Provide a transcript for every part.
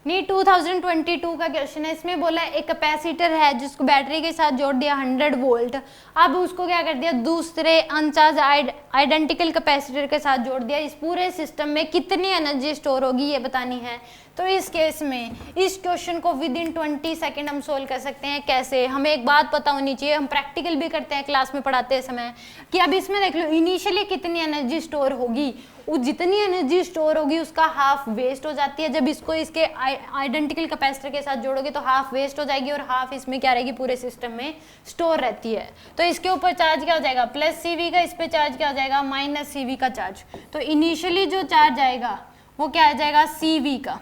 नहीं, 2022 का क्वेश्चन है। इसमें बोला एक कैपेसिटर है जिसको बैटरी के साथ जोड़ दिया 100 वोल्ट, अब उसको क्या कर दिया दूसरे अनचार्ज आइडेंटिकल कैपेसिटर के साथ जोड़ दिया। इस पूरे सिस्टम में कितनी एनर्जी स्टोर होगी ये बतानी है। तो इस केस में इस क्वेश्चन को विद इन 20 सेकेंड हम सोल्व कर सकते हैं। कैसे? हमें एक बात पता होनी चाहिए, हम प्रैक्टिकल भी करते हैं क्लास में पढ़ाते समय, कि अब इसमें देख लो इनिशियली कितनी एनर्जी स्टोर होगी, वो जितनी एनर्जी स्टोर होगी उसका हाफ वेस्ट हो जाती है। जब इसको इसके आइडेंटिकल कैपेसिटर के साथ जोड़ोगे तो हाफ वेस्ट हो जाएगी और हाफ इसमें क्या रहेगी पूरे सिस्टम में स्टोर रहती है। तो इसके ऊपर चार्ज क्या हो जाएगा प्लस सीवी का, इस पे चार्ज क्या हो जाएगा माइनस सीवी का चार्ज। तो इनिशियली जो चार्ज आएगा वो क्या आ जाएगा सीवी का,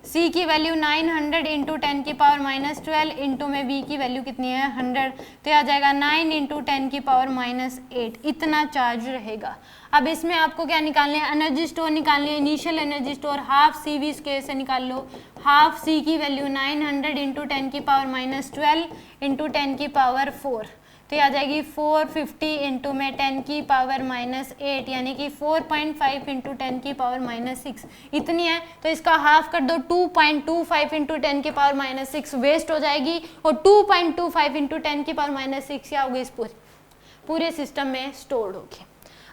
C की वैल्यू 900 इंटू 10 की पावर माइनस 12 इंटू में V की वैल्यू कितनी है 100, तो आ जाएगा 9 इंटू 10 की पावर माइनस 8, इतना चार्ज रहेगा। अब इसमें आपको क्या निकालना है एनर्जी स्टोर निकालनी है। Initial energy store half CV square से निकाल लो, हाफ C की वैल्यू 900 इंटू 10 की पावर माइनस 12 इंटू 10 की पावर 4, तो ये आ जाएगी 450 इंटू में 10 की पावर माइनस 8 यानी कि 4.5 इंटू 10 की पावर माइनस 6 इतनी है। तो इसका हाफ कर दो 2.25 इंटू 10 की पावर माइनस 6 वेस्ट हो जाएगी और 2.25 इंटू 10 की पावर माइनस 6 क्या होगी इस पूरे सिस्टम में स्टोर्ड होगी।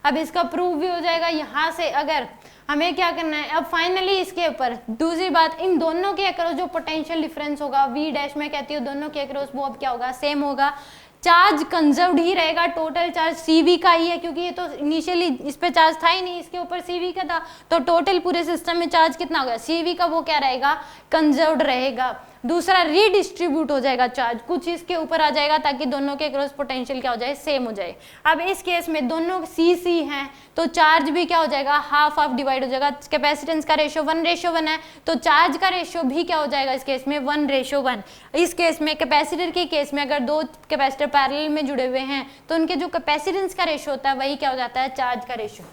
अब इसका प्रूफ भी हो जाएगा। यहाँ से अगर हमें क्या करना है अब फाइनली इसके ऊपर दूसरी बात, इन दोनों के अक्रॉस जो पोटेंशियल डिफरेंस होगा V डैश में कहती हूँ दोनों के अक्रॉस वो अब क्या होगा सेम होगा। चार्ज कंजर्व्ड ही रहेगा, टोटल चार्ज CV का ही है क्योंकि ये तो इनिशियली इस पे चार्ज था ही नहीं, इसके ऊपर CV का था, तो टोटल पूरे सिस्टम में चार्ज कितना होगा CV का वो क्या रहेगा कंजर्व्ड रहेगा। दूसरा रीडिस्ट्रीब्यूट हो जाएगा चार्ज, कुछ इसके ऊपर आ जाएगा ताकि दोनों के क्रॉस पोटेंशियल क्या हो जाए सेम हो जाए। अब इस केस में दोनों CC हैं तो चार्ज भी क्या हो जाएगा हाफ हाफ डिवाइड हो जाएगा। कैपेसिटेंस का रेशियो 1:1 है तो चार्ज का रेशियो भी क्या हो जाएगा इस केस में 1:1। इस केस में कैपेसिटर के केस में अगर दो कैपेसिटर पैरेलल में जुड़े हुए हैं तो उनके जो कैपेसिटेंस का रेशियो होता है वही क्या हो जाता है चार्ज का रेशियो।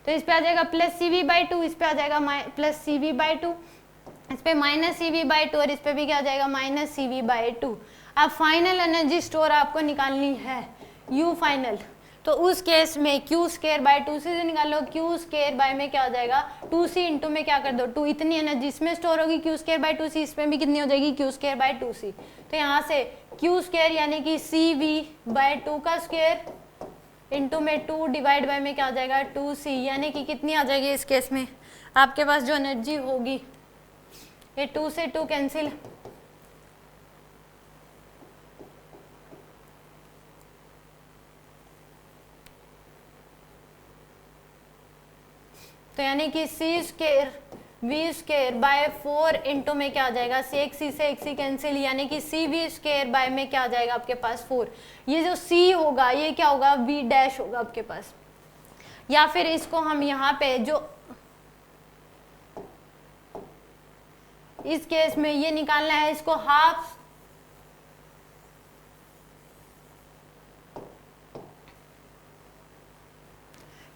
तो इस पे आ जाएगा प्लस CV/2, इस पे आ जाएगा प्लस CV/2, इस पे माइनस CV/2 और इस पे भी क्या हो जाएगा माइनस CV/2। अब फाइनल एनर्जी स्टोर आपको निकालनी है U फाइनल, तो उस केस में Q²/2C से निकालो, Q² में क्या हो जाएगा 2C इंटू में क्या कर दो 2, इतनी एनर्जी इसमें स्टोर होगी Q²/2C, इसमें भी कितनी हो जाएगी Q²/2C। तो यहाँ से Q² यानी कि CV/2 का स्क्वायर इंटू में 2 डिवाइड बाय में क्या हो जाएगा 2C यानी कि कितनी आ जाएगी इस केस में आपके पास जो एनर्जी होगी ये 2 से 2 कैंसिल, तो यानी कि C²V²/4 इंटू में क्या आ जाएगा एक C से एक C कैंसिल यानी कि CV² में क्या आ जाएगा आपके पास 4। ये जो C होगा ये क्या होगा V डैश होगा आपके पास, या फिर इसको हम यहाँ पे जो इस केस में ये निकालना है इसको हाफ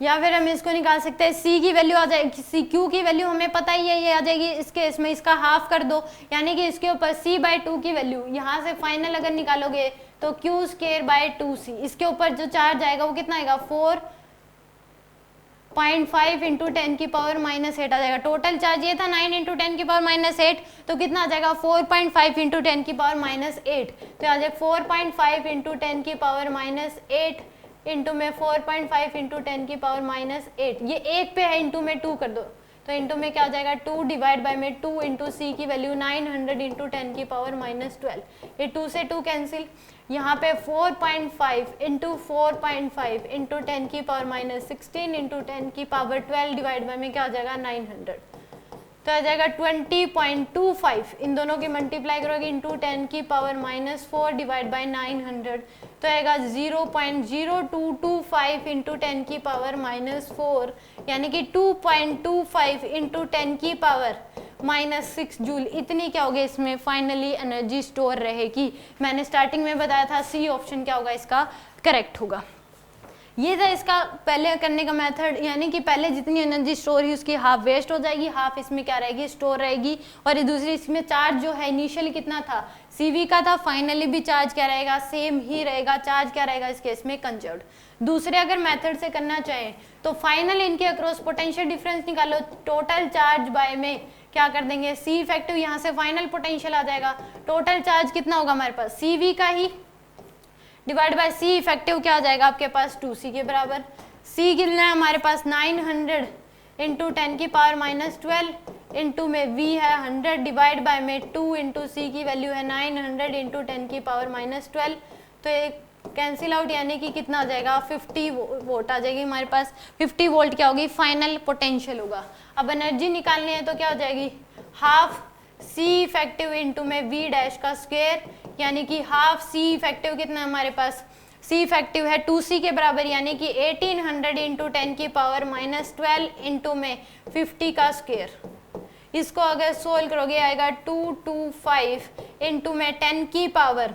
या फिर हम इसको निकाल सकते हैं C की वैल्यू आ जाएगी Q की वैल्यू हमें पता ही है ये आ जाएगी इस केस में, इसका हाफ कर दो यानी कि इसके ऊपर C/2 की वैल्यू यहाँ से फाइनल अगर निकालोगे तो Q²/2C, इसके ऊपर जो चार्ज आएगा वो कितना आएगा 4.5 इंटू 10 की पावर माइनस 8 आ जाएगा। टोटल चार्ज ये था 9 इंटू 10 की पावर माइनस 8, तो कितना आ जाएगा 4.5 इंटू 10 की पावर माइनस 8, तो आ जाएगा 4.5 इंटू 10 की पावर माइनस 8 इंटू में 4.5 इंटू 10 की पावर माइनस 8, ये एक पे है इंटू में 2 कर दो तो इंटू में क्या हो जाएगा 2 डिवाइड बाय में 2 इंटू C की वैल्यू 900 इंटू 10 की पावर माइनस 12, ये 2 से 2 कैंसिल, यहाँ पे 4.5 इंटू 4.5 इंटू 10 की पावर माइनस 16 इंटू 10 की पावर 12 डिवाइड बाय में क्या हो जाएगा 900, तो आ जाएगा 20.25, इन दोनों की मल्टीप्लाई करोगे इंटू 10 की पावर माइनस 4 डिवाइड बाई 900, तो आएगा 0.0225 इंटू 10 की पावर माइनस 4 यानी कि 2.25 इंटू 10 की पावर माइनस 6 जूल, इतनी क्या होगी इसमें फाइनली एनर्जी स्टोर रहेगी। मैंने स्टार्टिंग में बताया था C ऑप्शन क्या होगा इसका करेक्ट होगा। ये था इसका पहले करने का मेथड, यानी कि पहले जितनी एनर्जी स्टोर हुई उसकी हाफ वेस्ट हो जाएगी, हाफ इसमें क्या रहेगी स्टोर रहेगी, और ये दूसरी इसमें चार्ज जो है इनिशियली कितना था CV का था, फाइनली भी चार्ज क्या रहेगा सेम ही रहेगा, चार्ज क्या रहेगा इस केस में कंजर्व्ड। दूसरे अगर मेथड से करना चाहें तो फाइनल इनके अक्रॉस पोटेंशियल डिफरेंस निकालो, टोटल चार्ज बाय में क्या कर देंगे, सी इफेक्टिव यहाँ से फाइनल पोटेंशियल आ जाएगा। टोटल चार्ज कितना होगा हमारे पास, सी वी का ही डिवाइड बाय सी इफेक्टिव क्या आ जाएगा आपके पास 2c के बराबर। सी कितना है हमारे पास 900 इंटू 10 की पावर माइनस 12 इंटू में v है 100 डिवाइड बाय में 2 इंटू सी की वैल्यू है 900 इंटू 10 की पावर माइनस 12, तो एक कैंसिल आउट यानी कि कितना आ जाएगा 50 वोल्ट आ जाएगी हमारे पास। 50 वोल्ट क्या होगी, फाइनल पोटेंशियल होगा। अब एनर्जी निकालनी है तो क्या हो जाएगी, हाफ सी इफेक्टिव इंटू में वी डैश का स्क्वायर, यानी कि हाफ सी इफेक्टिव कितना है हमारे पास, सी इफेक्टिव है 2c के बराबर, यानी कि 1800 इंटू 10 की पावर माइनस 12 इंटू में 50 का स्क्वायर। इसको अगर सोल्व करोगे आएगा 225 इंटू में 10 की पावर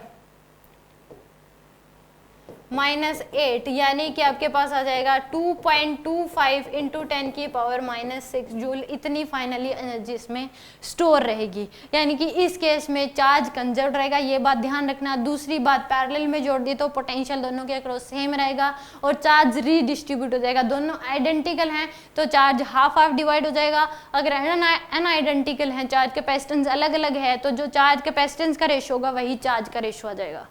-8, यानी कि आपके पास आ जाएगा 2.25 इंटू 10 की पावर -6 जूल। इतनी फाइनली एनर्जी इसमें स्टोर रहेगी, यानी कि इस केस में चार्ज कंजर्व रहेगा, ये बात ध्यान रखना। दूसरी बात, पैरेलल में जोड़ दी तो पोटेंशियल दोनों के अक्रॉस सेम रहेगा और चार्ज रीडिस्ट्रीब्यूट हो जाएगा। दोनों आइडेंटिकल हैं तो चार्ज हाफ हाफ डिवाइड हो जाएगा। अगर अनआइडेंटिकल हैं, चार्ज कैपेसिटेंस अलग अलग है, तो जो चार्ज कैपेसिटेंस का रेशो होगा वही चार्ज का रेशो आ जाएगा।